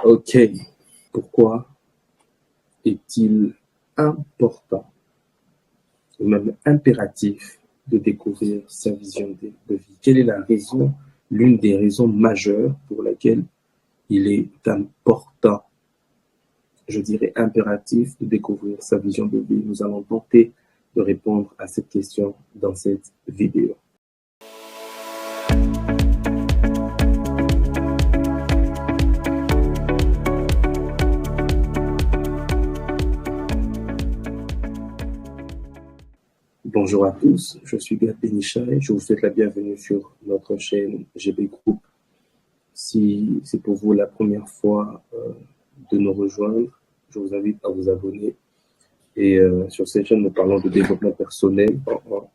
Ok, pourquoi est-il important, ou même impératif, de découvrir sa vision de vie? Quelle est la raison, l'une des raisons majeures pour laquelle il est important, je dirais impératif, de découvrir sa vision de vie? Nous allons tenter de répondre à cette question dans cette vidéo. Bonjour à tous, je suis Gad Benichai, je vous souhaite la bienvenue sur notre chaîne GB Group. Si c'est pour vous la première fois de nous rejoindre, je vous invite à vous abonner. Et sur cette chaîne, nous parlons de développement personnel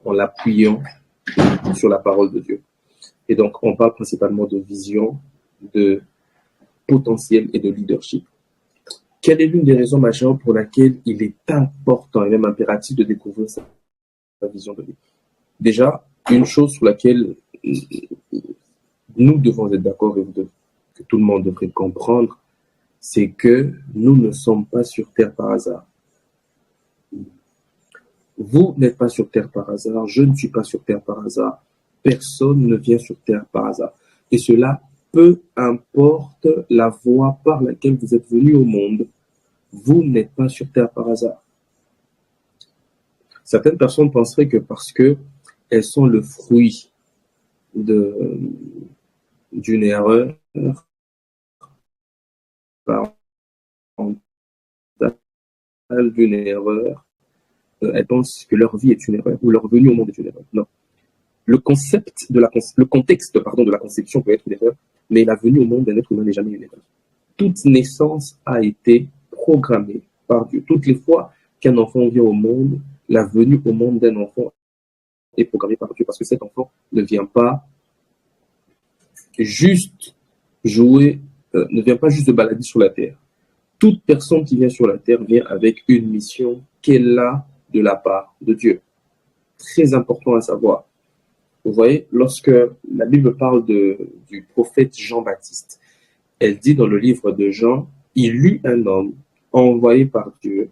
en l'appuyant sur la parole de Dieu. Et donc, on parle principalement de vision, de potentiel et de leadership. Quelle est l'une des raisons majeures pour laquelle il est important et même impératif de découvrir sa vision de vie? Déjà, une chose sur laquelle nous devons être d'accord et que tout le monde devrait comprendre, c'est que nous ne sommes pas sur Terre par hasard. Vous n'êtes pas sur Terre par hasard, je ne suis pas sur Terre par hasard, personne ne vient sur Terre par hasard. Et cela, peu importe la voie par laquelle vous êtes venu au monde, vous n'êtes pas sur Terre par hasard. Certaines personnes penseraient que parce que elles sont le fruit d'une erreur parentale, d'une erreur, elles pensent que leur vie est une erreur ou leur venue au monde est une erreur. Non. Le contexte de la conception peut être une erreur, mais la venue au monde d'un être humain n'est jamais une erreur. Toute naissance a été programmée par Dieu. Toutes les fois qu'un enfant vient au monde, la venue au monde d'un enfant est programmée par Dieu, parce que cet enfant ne vient pas juste jouer, ne vient pas juste de balader sur la terre. Toute personne qui vient sur la terre vient avec une mission qu'elle a de la part de Dieu. Très important à savoir. Vous voyez, lorsque la Bible parle du prophète Jean-Baptiste, elle dit dans le livre de Jean, il eut un homme envoyé par Dieu.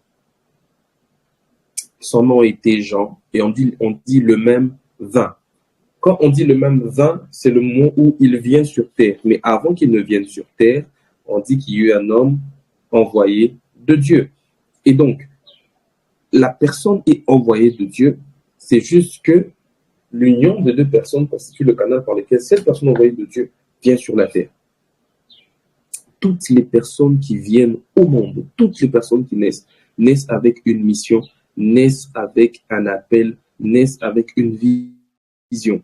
Son nom était Jean, et on dit le même vin. Quand on dit le même vin, c'est le moment où il vient sur terre. Mais avant qu'il ne vienne sur terre, on dit qu'il y eut un homme envoyé de Dieu. Et donc, la personne est envoyée de Dieu, c'est juste que l'union de deux personnes constitue le canal par lequel cette personne envoyée de Dieu vient sur la terre. Toutes les personnes qui viennent au monde, toutes les personnes qui naissent avec une mission, naissent avec un appel, naissent avec une vision.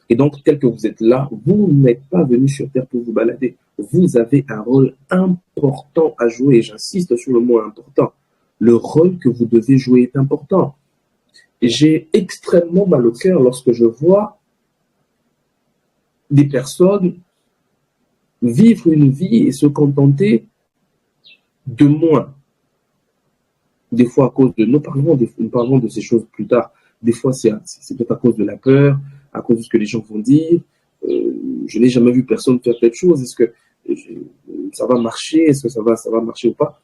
Et donc, tel que vous êtes là, vous n'êtes pas venu sur terre pour vous balader. Vous avez un rôle important à jouer, et j'insiste sur le mot important. Le rôle que vous devez jouer est important. Et j'ai extrêmement mal au cœur lorsque je vois des personnes vivre une vie et se contenter de moins. Des fois à cause de... Nous parlerons de ces choses plus tard. Des fois, c'est peut-être à cause de la peur, à cause de ce que les gens vont dire. Je n'ai jamais vu personne faire telle chose. Est-ce que ça va marcher? Est-ce que ça va marcher ou pas?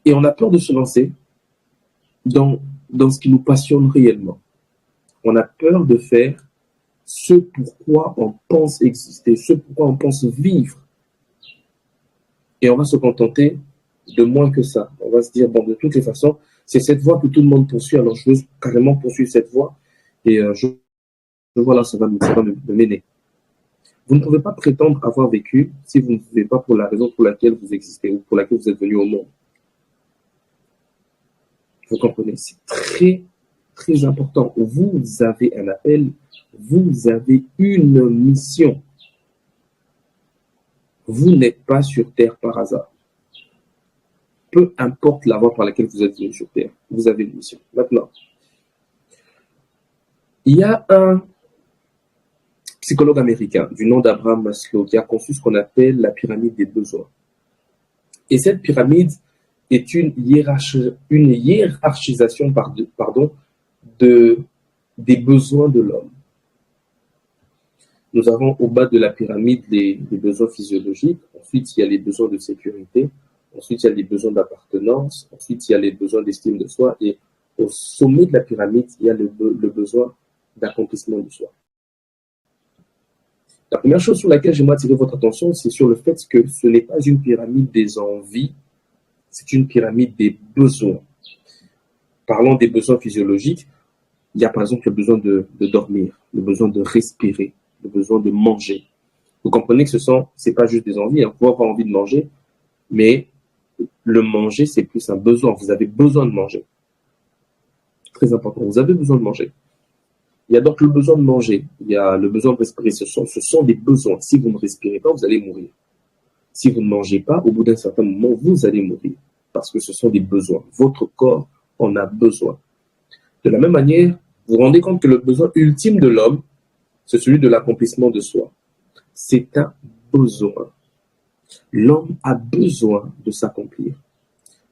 Et on a peur de se lancer dans ce qui nous passionne réellement. On a peur de faire ce pourquoi on pense exister, ce pourquoi on pense vivre. Et on va se contenter de moins que ça. On va se dire, bon, de toutes les façons, c'est cette voie que tout le monde poursuit, alors je veux carrément poursuivre cette voie. Et voilà, ça va me mener. Vous ne pouvez pas prétendre avoir vécu si vous ne vivez pas pour la raison pour laquelle vous existez ou pour laquelle vous êtes venu au monde. Vous comprenez? C'est très, très important. Vous avez un appel, vous avez une mission. Vous n'êtes pas sur terre par hasard. Peu importe la voie par laquelle vous êtes venu sur terre, vous avez une mission. Maintenant, il y a un psychologue américain du nom d'Abraham Maslow qui a conçu ce qu'on appelle la pyramide des besoins. Et cette pyramide est une hiérarchisation des besoins de l'homme. Nous avons au bas de la pyramide les besoins physiologiques. Ensuite, il y a les besoins de sécurité. Ensuite, il y a les besoins d'appartenance. Ensuite, il y a les besoins d'estime de soi. Et au sommet de la pyramide, il y a le besoin d'accomplissement de soi. La première chose sur laquelle j'aimerais attirer votre attention, c'est sur le fait que ce n'est pas une pyramide des envies, c'est une pyramide des besoins. Parlons des besoins physiologiques, il y a par exemple le besoin de dormir, le besoin de respirer, le besoin de manger. Vous comprenez que c'est pas juste des envies, hein. Vous pouvez avoir envie de manger, mais le manger, c'est plus un besoin. Vous avez besoin de manger. Très important, vous avez besoin de manger. Il y a donc le besoin de manger, il y a le besoin de respirer. Ce sont des besoins. Si vous ne respirez pas, vous allez mourir. Si vous ne mangez pas, au bout d'un certain moment, vous allez mourir. Parce que ce sont des besoins. Votre corps en a besoin. De la même manière, vous vous rendez compte que le besoin ultime de l'homme, c'est celui de l'accomplissement de soi. C'est un besoin. L'homme a besoin de s'accomplir.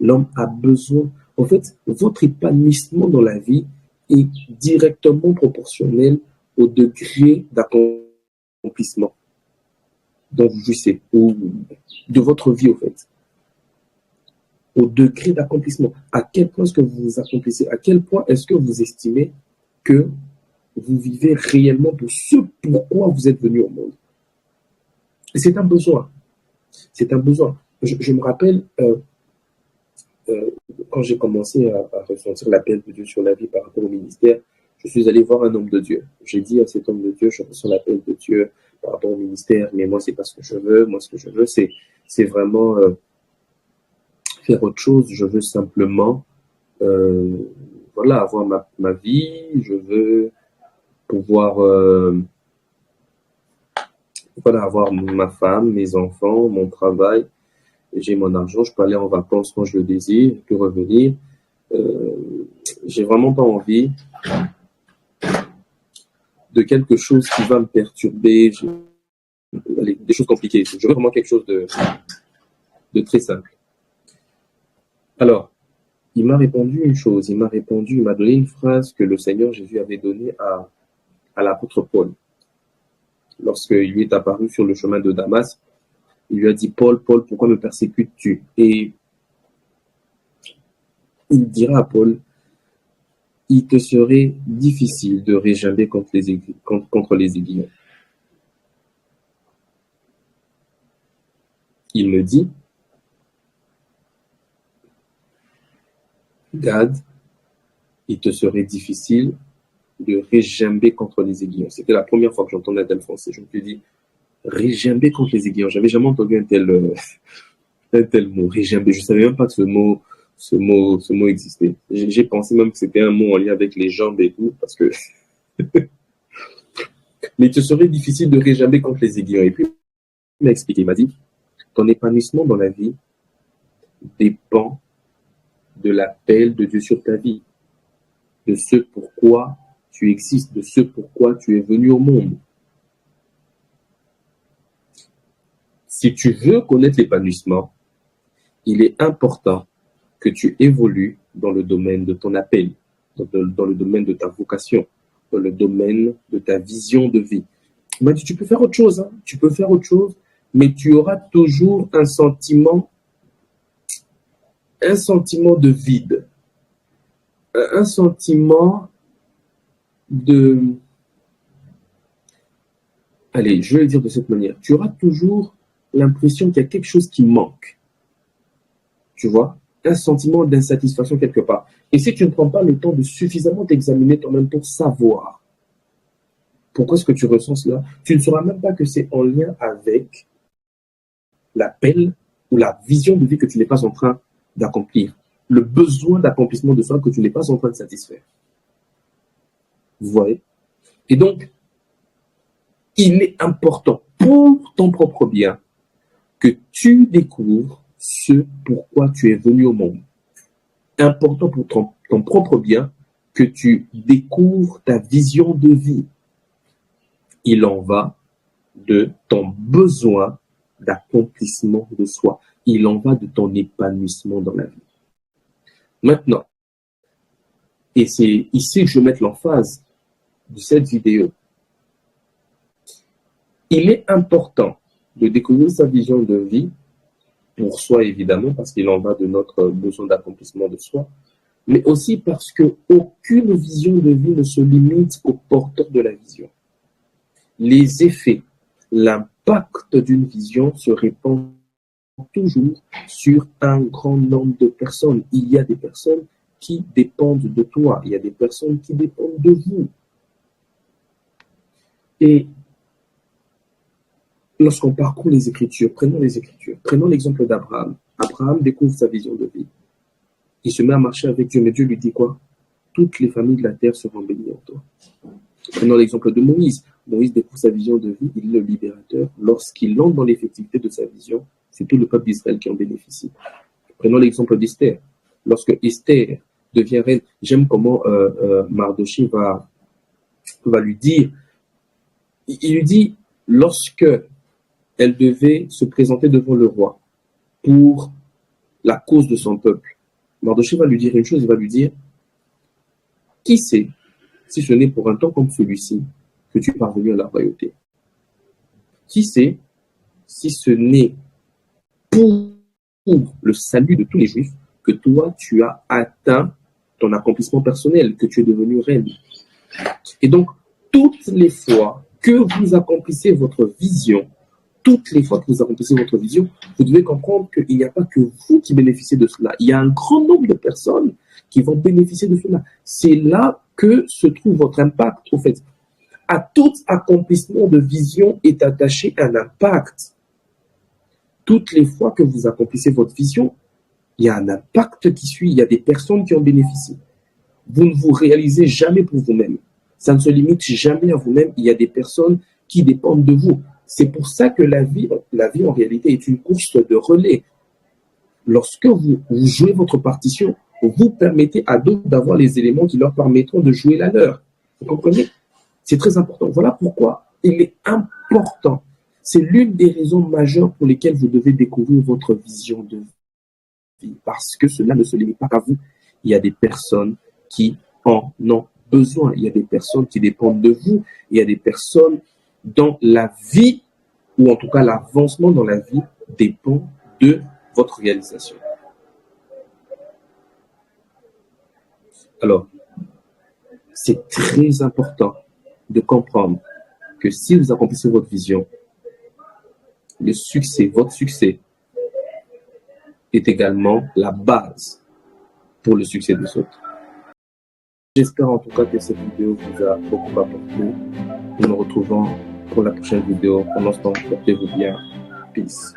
L'homme a besoin. En fait, votre épanouissement dans la vie est directement proportionnel au degré d'accomplissement dont vous jouissez, ou de votre vie, au fait. Au degré d'accomplissement. À quel point est-ce que vous vous accomplissez? À quel point est-ce que vous estimez que vous vivez réellement pour ce pourquoi vous êtes venu au monde? Et c'est un besoin. C'est un besoin. Je me rappelle, quand j'ai commencé à ressentir l'appel de Dieu sur la vie par rapport au ministère, je suis allé voir un homme de Dieu. J'ai dit à cet homme de Dieu, je ressens l'appel de Dieu par rapport au ministère, mais moi, c'est pas ce que je veux. Moi, ce que je veux, c'est vraiment faire autre chose. Je veux simplement, voilà, avoir ma vie. Je veux pouvoir, voilà, avoir ma femme, mes enfants, mon travail. J'ai mon argent, je peux aller en vacances quand je le désire, je peux revenir. J'ai vraiment pas envie de quelque chose qui va me perturber, des choses compliquées. Je veux vraiment quelque chose de très simple. Alors, il m'a répondu une chose, il m'a donné une phrase que le Seigneur Jésus avait donnée à l'apôtre Paul. Lorsqu'il lui est apparu sur le chemin de Damas, il lui a dit, Paul, Paul, pourquoi me persécutes-tu? Et il dira à Paul, il te serait difficile de réjamber contre les aiguillons. Il me dit, Gad, il te serait difficile de réjamber contre les aiguillons. C'était la première fois que j'entendais un tel français. Je me suis dit, réjamber contre les aiguillons. J'avais jamais entendu un tel mot, réjamber. Je savais même pas que ce mot existait. J'ai pensé même que c'était un mot en lien avec les jambes et tout, parce que mais il te serait difficile de réjamber contre les aiguillons. Et puis, il m'a expliqué, il m'a dit, ton épanouissement dans la vie dépend de l'appel de Dieu sur ta vie, de ce pourquoi tu existes, de ce pourquoi tu es venu au monde. Si tu veux connaître l'épanouissement, il est important que tu évolues dans le domaine de ton appel, dans le domaine de ta vocation, dans le domaine de ta vision de vie. Il m'a dit, tu peux faire autre chose, hein, tu peux faire autre chose, mais tu auras toujours un sentiment de vide, un sentiment de... Allez, je vais le dire de cette manière. Tu auras toujours l'impression qu'il y a quelque chose qui manque. Tu vois? Un sentiment d'insatisfaction quelque part. Et si tu ne prends pas le temps de suffisamment t'examiner toi-même pour savoir pourquoi est-ce que tu ressens cela, tu ne sauras même pas que c'est en lien avec l'appel ou la vision de vie que tu n'es pas en train d'accomplir. Le besoin d'accomplissement de soi que tu n'es pas en train de satisfaire. Vous voyez? Et donc, il est important pour ton propre bien que tu découvres ce pourquoi tu es venu au monde. Important pour ton propre bien que tu découvres ta vision de vie. Il en va de ton besoin d'accomplissement de soi. Il en va de ton épanouissement dans la vie. Maintenant, et c'est ici que je vais mettre l'emphase de cette vidéo, Il est important de découvrir sa vision de vie, pour soi évidemment, parce qu'il en va de notre besoin d'accomplissement de soi, mais aussi parce qu'aucune vision de vie ne se limite au porteur de la vision. Les effets, l'impact d'une vision se répand toujours sur un grand nombre de personnes. Il y a des personnes qui dépendent de toi, il y a des personnes qui dépendent de vous. Et lorsqu'on parcourt les Écritures, prenons l'exemple d'Abraham. Abraham découvre sa vision de vie. Il se met à marcher avec Dieu, mais Dieu lui dit quoi? Toutes les familles de la terre seront bénies en toi. Prenons l'exemple de Moïse. Moïse découvre sa vision de vie, il est le libérateur. Lorsqu'il entre dans l'effectivité de sa vision, c'est tout le peuple d'Israël qui en bénéficie. Prenons l'exemple d'Esther. Lorsque Esther devient reine, j'aime comment Mardochée va lui dire, il lui dit, lorsque elle devait se présenter devant le roi pour la cause de son peuple, Mardochée va lui dire une chose, il va lui dire, qui sait si ce n'est pour un temps comme celui-ci que tu es parvenu à la royauté? Qui sait si ce n'est pour le salut de tous les Juifs que toi, tu as atteint ton accomplissement personnel, que tu es devenu reine? Et donc, toutes les fois que vous accomplissez votre vision, vous devez comprendre qu'il n'y a pas que vous qui bénéficiez de cela. Il y a un grand nombre de personnes qui vont bénéficier de cela. C'est là que se trouve votre impact, au fait. À tout accomplissement de vision est attaché un impact. Toutes les fois que vous accomplissez votre vision, il y a un impact qui suit, il y a des personnes qui en bénéficient. Vous ne vous réalisez jamais pour vous-même. Ça ne se limite jamais à vous-même. Il y a des personnes qui dépendent de vous. C'est pour ça que la vie en réalité est une course de relais. Lorsque vous jouez votre partition, vous permettez à d'autres d'avoir les éléments qui leur permettront de jouer la leur. Vous comprenez? C'est très important. Voilà pourquoi il est important. C'est l'une des raisons majeures pour lesquelles vous devez découvrir votre vision de vie. Parce que cela ne se limite pas à vous. Il y a des personnes qui en ont besoin. Il y a des personnes qui dépendent de vous. Il y a des personnes dont la vie, ou en tout cas l'avancement dans la vie, dépend de votre réalisation. Alors, c'est très important de comprendre que si vous accomplissez votre vision, le succès, votre succès, est également la base pour le succès des autres. J'espère en tout cas que cette vidéo vous a beaucoup apporté. Nous nous retrouvons pour la prochaine vidéo. Pendant ce temps, portez-vous bien. Peace.